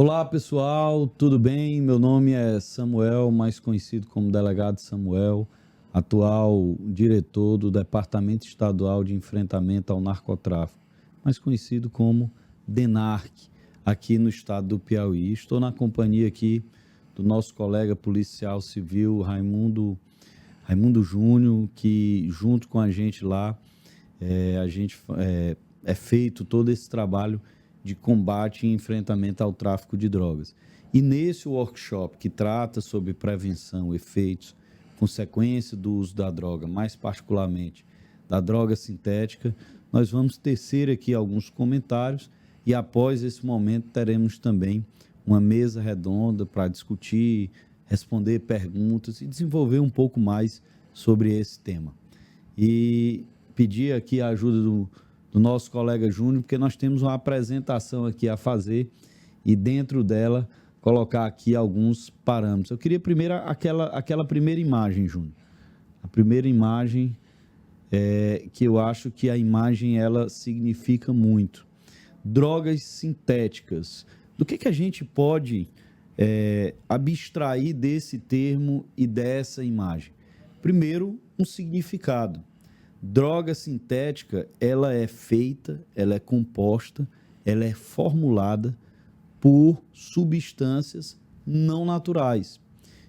Olá pessoal, tudo bem? Meu nome é Samuel, mais conhecido como Delegado Samuel, atual diretor do Departamento Estadual de Enfrentamento ao Narcotráfico, mais conhecido como DENARC, aqui no estado do Piauí. Estou na companhia aqui do nosso colega policial civil Raimundo Júnior, que junto com a gente lá, a gente é feito todo esse trabalho de combate e enfrentamento ao tráfico de drogas. E nesse workshop que trata sobre prevenção, efeitos, consequência do uso da droga, mais particularmente da droga sintética, nós vamos tecer aqui alguns comentários e após esse momento teremos também uma mesa redonda para discutir, responder perguntas e desenvolver um pouco mais sobre esse tema. E pedir aqui a ajuda do nosso colega Júnior, porque nós temos uma apresentação aqui a fazer e dentro dela colocar aqui alguns parâmetros. Eu queria primeiro aquela primeira imagem, Júnior. A primeira imagem que eu acho que a imagem ela significa muito. Drogas sintéticas. Do que a gente pode abstrair desse termo e dessa imagem? Primeiro, um significado. Droga sintética, ela é feita, ela é composta, ela é formulada por substâncias não naturais.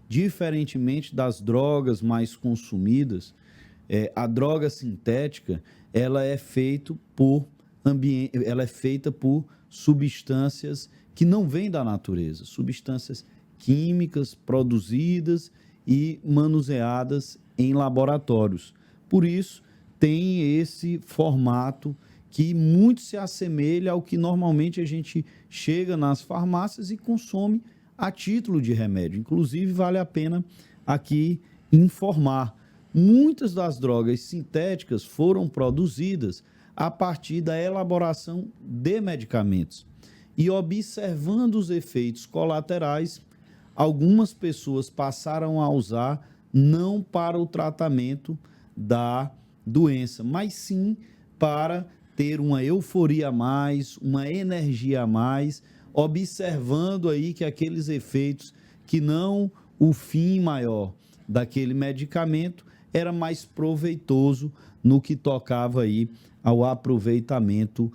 Diferentemente das drogas mais consumidas, a droga sintética, ela é feita por substâncias que não vêm da natureza, substâncias químicas produzidas e manuseadas em laboratórios. Por isso, tem esse formato que muito se assemelha ao que normalmente a gente chega nas farmácias e consome a título de remédio. Inclusive, vale a pena aqui informar. Muitas das drogas sintéticas foram produzidas a partir da elaboração de medicamentos. E observando os efeitos colaterais, algumas pessoas passaram a usar não para o tratamento da doença, mas sim para ter uma euforia a mais, uma energia a mais, observando aí que aqueles efeitos que não o fim maior daquele medicamento era mais proveitoso no que tocava aí ao aproveitamento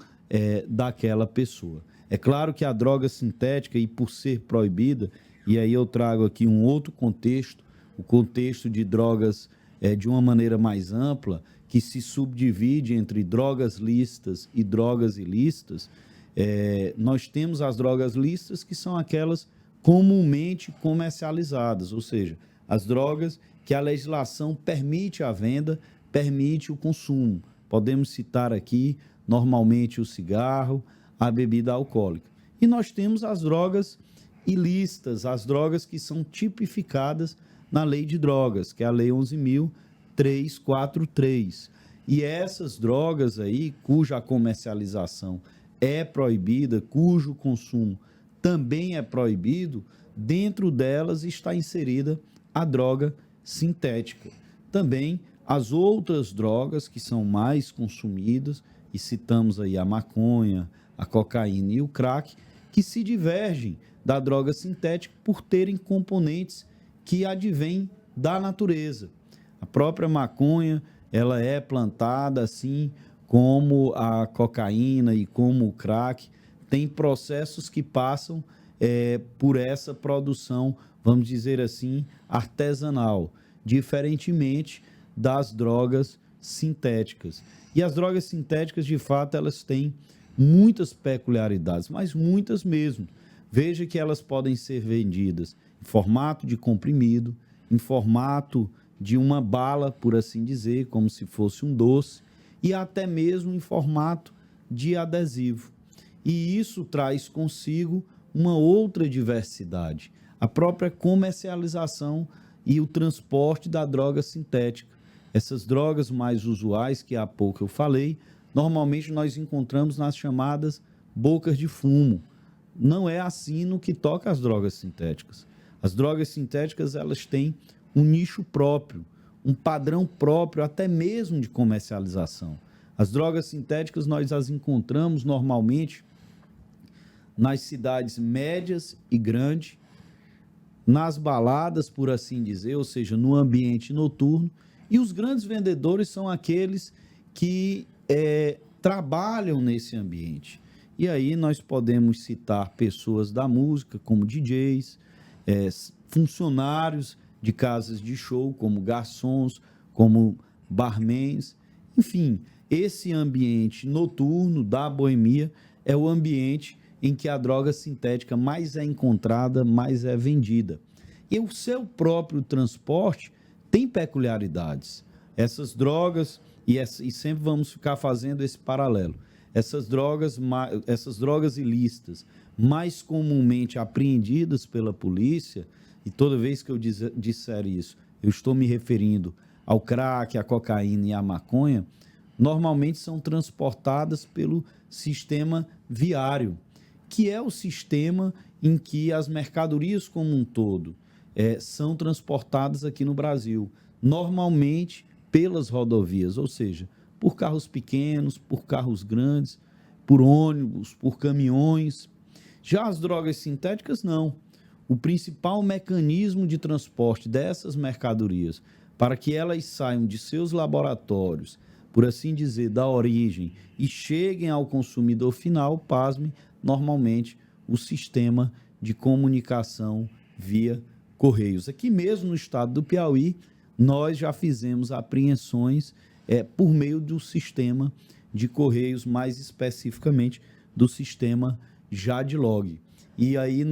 daquela pessoa. É claro que a droga sintética, e por ser proibida, e aí eu trago aqui um outro contexto, o contexto de drogas de uma maneira mais ampla, que se subdivide entre drogas lícitas e drogas ilícitas, nós temos as drogas lícitas, que são aquelas comumente comercializadas, ou seja, as drogas que a legislação permite a venda, permite o consumo. Podemos citar aqui, normalmente, o cigarro, a bebida alcoólica. E nós temos as drogas ilícitas, as drogas que são tipificadas na Lei de Drogas, que é a Lei 11.343. E essas drogas aí, cuja comercialização é proibida, cujo consumo também é proibido, dentro delas está inserida a droga sintética. Também as outras drogas que são mais consumidas, e citamos aí a maconha, a cocaína e o crack, que se divergem da droga sintética por terem componentes que advêm da natureza. A própria maconha, ela é plantada assim como a cocaína e como o crack, tem processos que passam por essa produção, vamos dizer assim, artesanal, diferentemente das drogas sintéticas. E as drogas sintéticas, de fato, elas têm muitas peculiaridades, mas muitas mesmo. Veja que elas podem ser vendidas em formato de comprimido, em formato de uma bala, por assim dizer, como se fosse um doce, e até mesmo em formato de adesivo. E isso traz consigo uma outra diversidade, a própria comercialização e o transporte da droga sintética. Essas drogas mais usuais, que há pouco eu falei, normalmente nós encontramos nas chamadas bocas de fumo. Não é assim no que toca às drogas sintéticas. As drogas sintéticas, elas têm um nicho próprio, um padrão próprio, até mesmo de comercialização. As drogas sintéticas, nós as encontramos normalmente nas cidades médias e grandes, nas baladas, por assim dizer, ou seja, no ambiente noturno. E os grandes vendedores são aqueles que trabalham nesse ambiente. E aí nós podemos citar pessoas da música, como DJs, funcionários de casas de show, como garçons, como barmans. Enfim, esse ambiente noturno da boemia é o ambiente em que a droga sintética mais é encontrada, mais é vendida. E o seu próprio transporte tem peculiaridades. Essas drogas, e sempre vamos ficar fazendo esse paralelo, essas drogas ilícitas, mais comumente apreendidas pela polícia, e toda vez que eu disser isso, eu estou me referindo ao crack, à cocaína e à maconha, normalmente são transportadas pelo sistema viário, que é o sistema em que as mercadorias como um todo são transportadas aqui no Brasil, normalmente pelas rodovias, ou seja, por carros pequenos, por carros grandes, por ônibus, por caminhões. Já as drogas sintéticas, não. O principal mecanismo de transporte dessas mercadorias para que elas saiam de seus laboratórios, por assim dizer, da origem, e cheguem ao consumidor final, pasme, normalmente o sistema de comunicação via correios. Aqui mesmo no estado do Piauí, nós já fizemos apreensões por meio do sistema de correios, mais especificamente do sistema Jadlog. E aí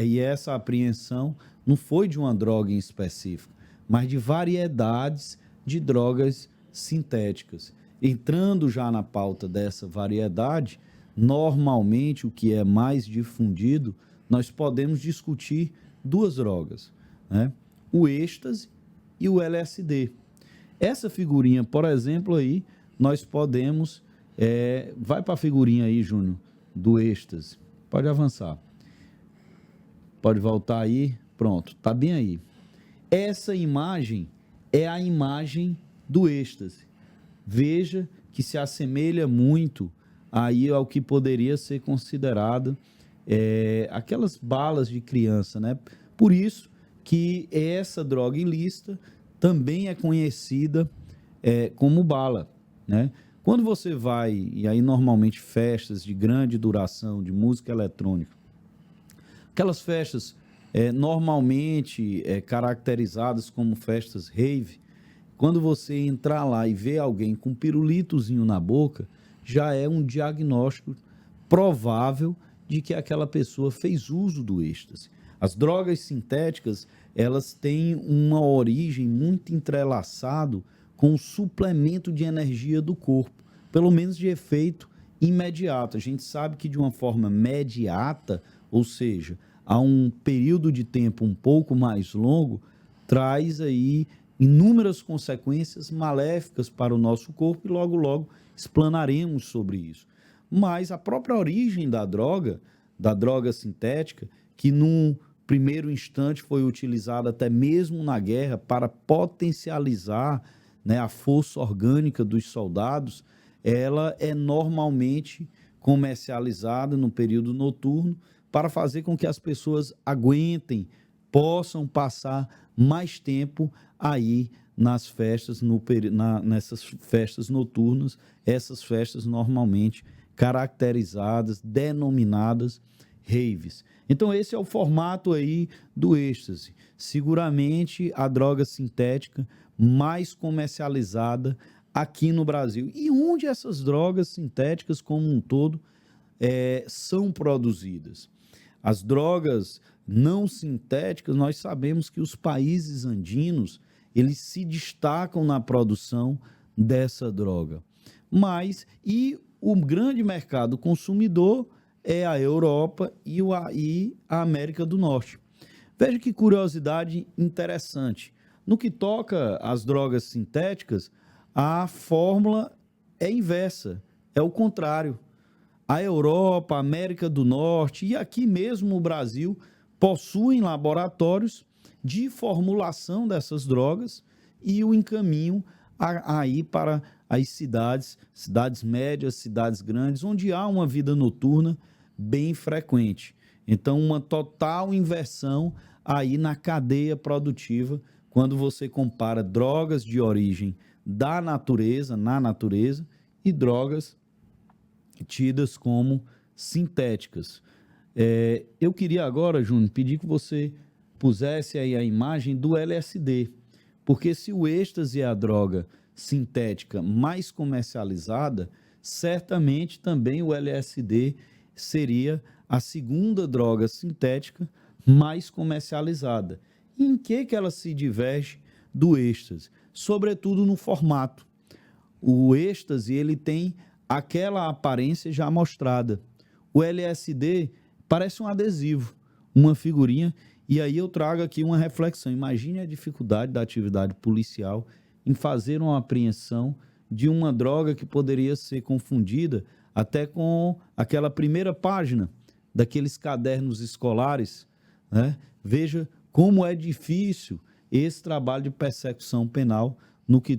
e essa apreensão não foi de uma droga em específico, mas de variedades de drogas sintéticas. Entrando já na pauta dessa variedade, normalmente o que é mais difundido, nós podemos discutir duas drogas, né? O êxtase e o LSD. Essa figurinha, por exemplo, aí, nós podemos... vai para a figurinha aí, Júnior, do êxtase. Pode avançar. Pode voltar aí. Pronto, está bem aí. Essa imagem é a imagem do êxtase. Veja que se assemelha muito aí ao que poderia ser considerado aquelas balas de criança, né? Por isso que essa droga ilícita também é conhecida como bala, né? Quando você vai, e aí normalmente festas de grande duração de música eletrônica, aquelas festas normalmente caracterizadas como festas rave, quando você entrar lá e ver alguém com um pirulitozinho na boca, já é um diagnóstico provável de que aquela pessoa fez uso do êxtase. As drogas sintéticas, elas têm uma origem muito entrelaçado com o suplemento de energia do corpo, pelo menos de efeito imediato. A gente sabe que de uma forma imediata, ou seja, a um período de tempo um pouco mais longo, traz aí inúmeras consequências maléficas para o nosso corpo e logo explanaremos sobre isso. Mas a própria origem da droga sintética, que num primeiro instante foi utilizada até mesmo na guerra para potencializar, né, a força orgânica dos soldados, ela é normalmente comercializada no período noturno para fazer com que as pessoas aguentem, possam passar mais tempo aí nas festas, nessas festas noturnas, essas festas normalmente caracterizadas, denominadas raves. Então esse é o formato aí do êxtase. Seguramente a droga sintética mais comercializada aqui no Brasil. E onde essas drogas sintéticas como um todo são produzidas? As drogas não sintéticas, nós sabemos que os países andinos, eles se destacam na produção dessa droga. E o grande mercado consumidor é a Europa e a América do Norte. Veja que curiosidade interessante. No que toca às drogas sintéticas, a fórmula é inversa, é o contrário. A Europa, a América do Norte e aqui mesmo o Brasil possuem laboratórios de formulação dessas drogas e o encaminham aí para as cidades médias, cidades grandes, onde há uma vida noturna bem frequente. Então, uma total inversão aí na cadeia produtiva, quando você compara drogas de origem da natureza, na natureza, e drogas tidas como sintéticas. Eu queria agora, Júnior, pedir que você pusesse aí a imagem do LSD, porque se o êxtase é a droga sintética mais comercializada, certamente também o LSD seria a segunda droga sintética mais comercializada. E em que ela se diverge do êxtase? Sobretudo no formato. O êxtase ele tem aquela aparência já mostrada. O LSD parece um adesivo, uma figurinha, e aí eu trago aqui uma reflexão. Imagine a dificuldade da atividade policial em fazer uma apreensão de uma droga que poderia ser confundida até com aquela primeira página daqueles cadernos escolares, né? Veja como é difícil esse trabalho de persecução penal no que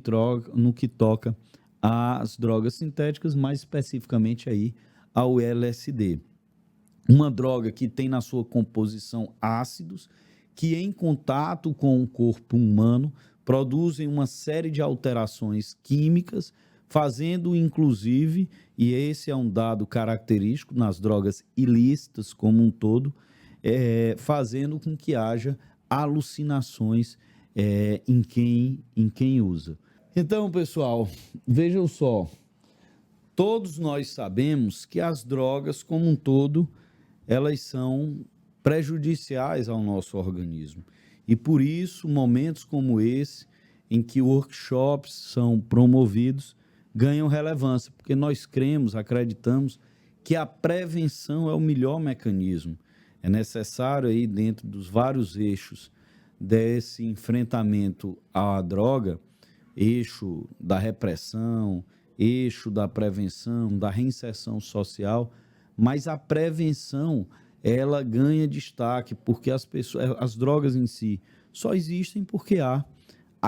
toca às drogas sintéticas, mais especificamente aí ao LSD. Uma droga que tem na sua composição ácidos, que em contato com o corpo humano produzem uma série de alterações químicas, fazendo inclusive, e esse é um dado característico nas drogas ilícitas como um todo, fazendo com que haja alucinações em quem usa. Então, pessoal, vejam só, todos nós sabemos que as drogas como um todo, elas são prejudiciais ao nosso organismo. E por isso, momentos como esse, em que workshops são promovidos, ganham relevância, porque nós cremos, acreditamos que a prevenção é o melhor mecanismo. É necessário aí, dentro dos vários eixos desse enfrentamento à droga, eixo da repressão, eixo da prevenção, da reinserção social, mas a prevenção ela ganha destaque porque as drogas em si só existem porque há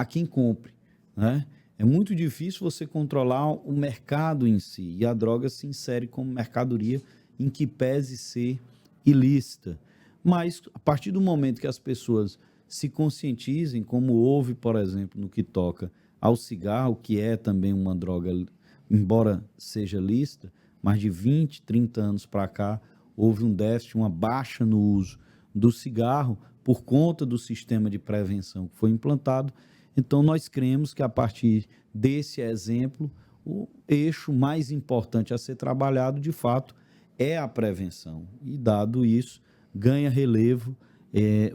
quem compre, né? É muito difícil você controlar o mercado em si e a droga se insere como mercadoria em que pese ser ilícita. Mas a partir do momento que as pessoas se conscientizem, como houve, por exemplo, no que toca ao cigarro, que é também uma droga, embora seja lícita, mas de 20, 30 anos para cá, houve um déficit, uma baixa no uso do cigarro por conta do sistema de prevenção que foi implantado. Então, nós cremos que, a partir desse exemplo, o eixo mais importante a ser trabalhado, de fato, é a prevenção. E, dado isso, ganha relevo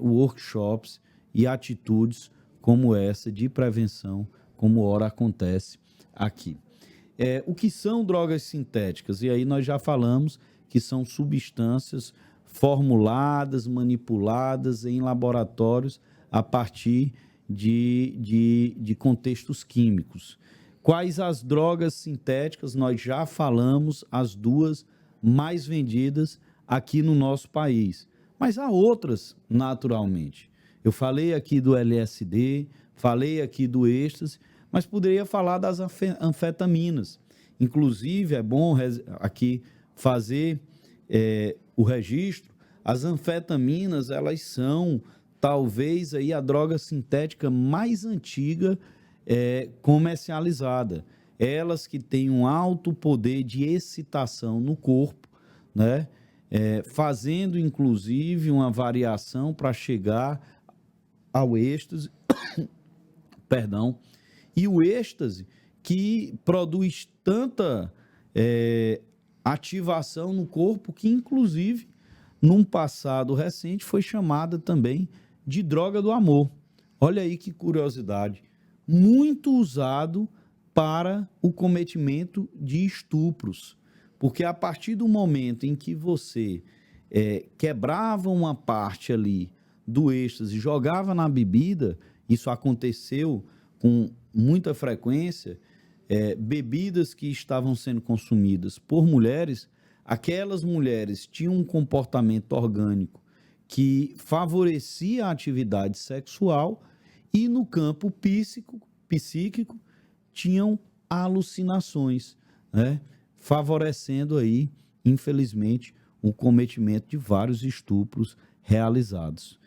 workshops e atitudes como essa de prevenção, como ora acontece aqui. O que são drogas sintéticas? E aí nós já falamos que são substâncias formuladas, manipuladas em laboratórios a partir de contextos químicos. Quais as drogas sintéticas? Nós já falamos as duas mais vendidas aqui no nosso país, mas há outras, naturalmente. Eu falei aqui do LSD, falei aqui do êxtase, mas poderia falar das anfetaminas. Inclusive, é bom aqui fazer o registro. As anfetaminas, elas são talvez aí a droga sintética mais antiga comercializada. Elas que têm um alto poder de excitação no corpo, né? Fazendo inclusive uma variação para chegar ao êxtase, perdão, e o êxtase que produz tanta ativação no corpo que, inclusive, num passado recente, foi chamada também de droga do amor. Olha aí que curiosidade. Muito usado para o cometimento de estupros, porque a partir do momento em que você quebrava uma parte ali do êxtase e jogava na bebida, isso aconteceu com muita frequência, bebidas que estavam sendo consumidas por mulheres, aquelas mulheres tinham um comportamento orgânico que favorecia a atividade sexual e no campo psíquico tinham alucinações, né? Favorecendo aí, infelizmente, o cometimento de vários estupros realizados.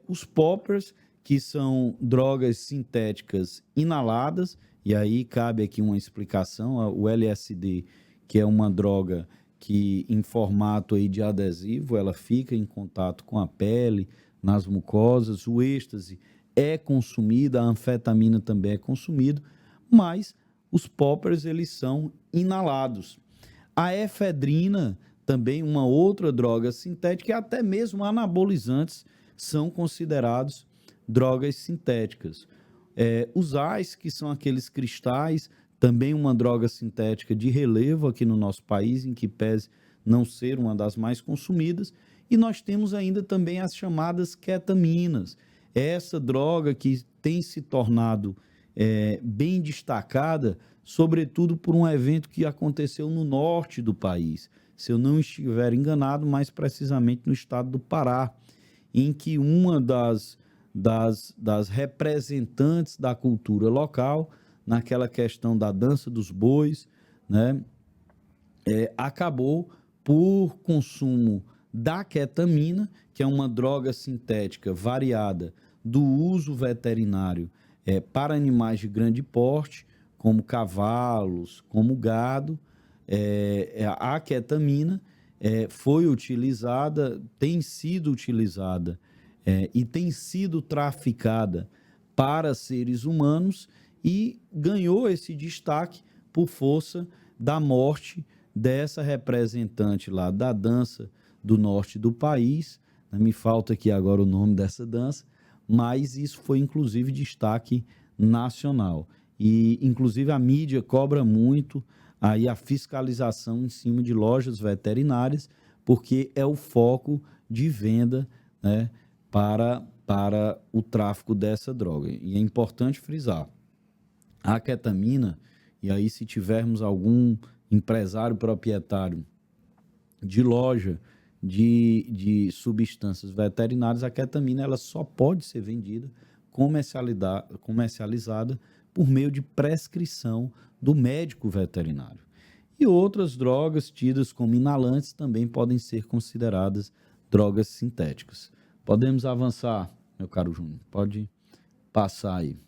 Os poppers, que são drogas sintéticas inaladas, e aí cabe aqui uma explicação, o LSD, que é uma droga que em formato aí de adesivo, ela fica em contato com a pele, nas mucosas, o êxtase é consumido, a anfetamina também é consumido, mas os poppers eles são inalados. A efedrina, também uma outra droga sintética, e até mesmo anabolizantes são considerados drogas sintéticas. Os ais, que são aqueles cristais, também uma droga sintética de relevo aqui no nosso país, em que pese não ser uma das mais consumidas. E nós temos ainda também as chamadas ketaminas. Essa droga que tem se tornado bem destacada, sobretudo por um evento que aconteceu no norte do país, se eu não estiver enganado, mais precisamente no estado do Pará, em que uma das representantes da cultura local, naquela questão da dança dos bois, né, acabou por consumo da ketamina, que é uma droga sintética variada do uso veterinário para animais de grande porte, como cavalos, como gado. A ketamina foi utilizada, tem sido utilizada e tem sido traficada para seres humanos e ganhou esse destaque por força da morte dessa representante lá da dança do norte do país. Me falta aqui agora o nome dessa dança, mas isso foi inclusive destaque nacional. E inclusive a mídia cobra muito aí a fiscalização em cima de lojas veterinárias, porque é o foco de venda, né, para o tráfico dessa droga. E é importante frisar, a ketamina, e aí se tivermos algum empresário proprietário de loja de substâncias veterinárias, a ketamina ela só pode ser vendida, comercializada por meio de prescrição do médico veterinário. E outras drogas tidas como inalantes também podem ser consideradas drogas sintéticas. Podemos avançar, meu caro Júnior, pode passar aí.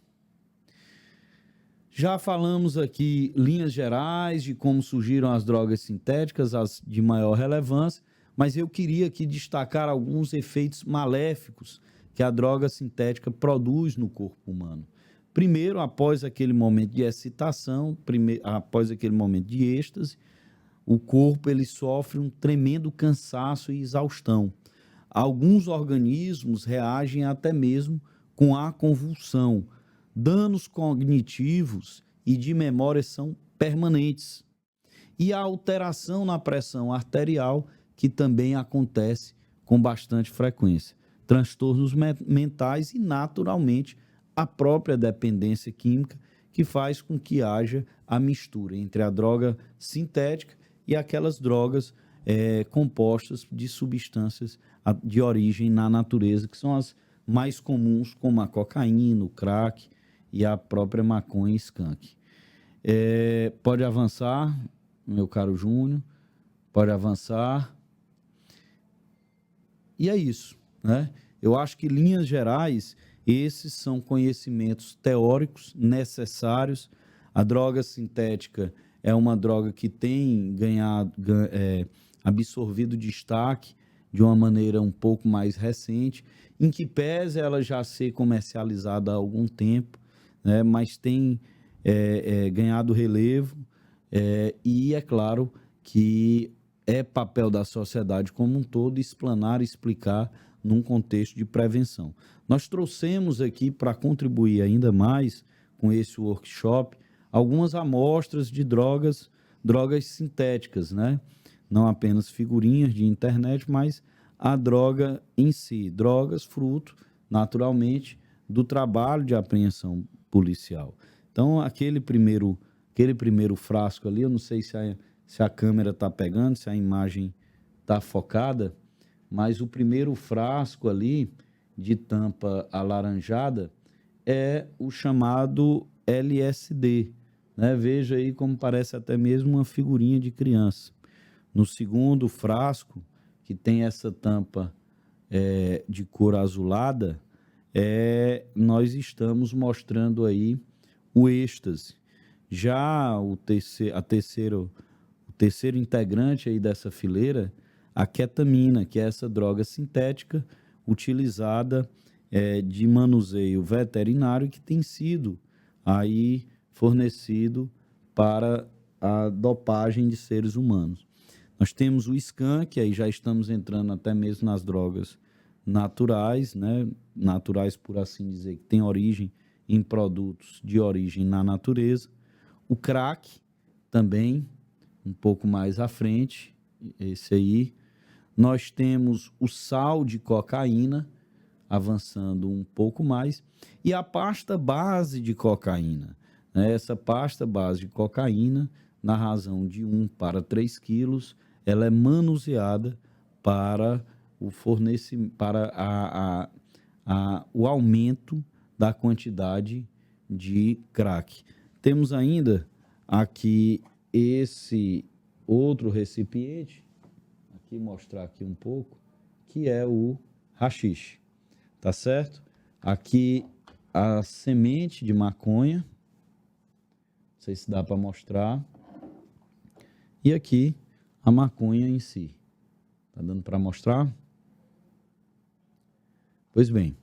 Já falamos aqui linhas gerais de como surgiram as drogas sintéticas, as de maior relevância, mas eu queria aqui destacar alguns efeitos maléficos que a droga sintética produz no corpo humano. Primeiro, após aquele momento de excitação, após aquele momento de êxtase, o corpo ele sofre um tremendo cansaço e exaustão. Alguns organismos reagem até mesmo com a convulsão. Danos cognitivos e de memória são permanentes. E a alteração na pressão arterial, que também acontece com bastante frequência. Transtornos mentais e, naturalmente, a própria dependência química, que faz com que haja a mistura entre a droga sintética e aquelas drogas compostas de substâncias de origem na natureza, que são as mais comuns, como a cocaína, o crack e a própria maconha e skunk. Pode avançar, meu caro Júnior, pode avançar. E é isso, né? Eu acho que, em linhas gerais, esses são conhecimentos teóricos necessários. A droga sintética é uma droga que tem absorvido destaque de uma maneira um pouco mais recente, em que pese ela já ser comercializada há algum tempo, né, mas tem ganhado relevo, e é claro que é papel da sociedade como um todo explanar e explicar num contexto de prevenção. Nós trouxemos aqui, para contribuir ainda mais com esse workshop, algumas amostras de drogas sintéticas, né? Não apenas figurinhas de internet, mas a droga em si. Drogas fruto, naturalmente, do trabalho de apreensão policial. Então, aquele primeiro frasco ali, eu não sei se a câmera está pegando, se a imagem está focada, mas o primeiro frasco ali, de tampa alaranjada, é o chamado LSD, né? Veja aí como parece até mesmo uma figurinha de criança. No segundo frasco, que tem essa tampa de cor azulada, nós estamos mostrando aí o êxtase. Já o terceiro integrante aí dessa fileira, a ketamina, que é essa droga sintética utilizada de manuseio veterinário, que tem sido aí fornecido para a dopagem de seres humanos. Nós temos o skunk, que aí já estamos entrando até mesmo nas drogas naturais, né? Naturais, por assim dizer, que tem origem em produtos de origem na natureza. O crack, também, um pouco mais à frente, esse aí. Nós temos o sal de cocaína, avançando um pouco mais, e a pasta base de cocaína. Né? Essa pasta base de cocaína, na razão de 1 para 3 quilos, ela é manuseada para o fornecimento, para o aumento da quantidade de crack. Temos ainda aqui esse outro recipiente, aqui mostrar aqui um pouco, que é o haxixe, tá certo? Aqui a semente de maconha, não sei se dá para mostrar, e aqui a maconha em si. Tá dando para mostrar? Pois bem,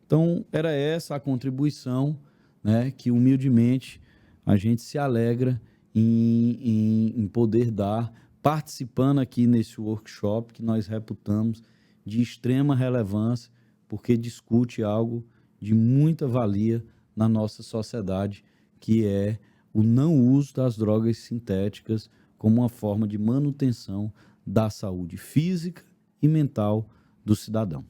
então era essa a contribuição, né, que humildemente a gente se alegra em poder dar, participando aqui nesse workshop que nós reputamos de extrema relevância, porque discute algo de muita valia na nossa sociedade, que é o não uso das drogas sintéticas como uma forma de manutenção da saúde física e mental do cidadão.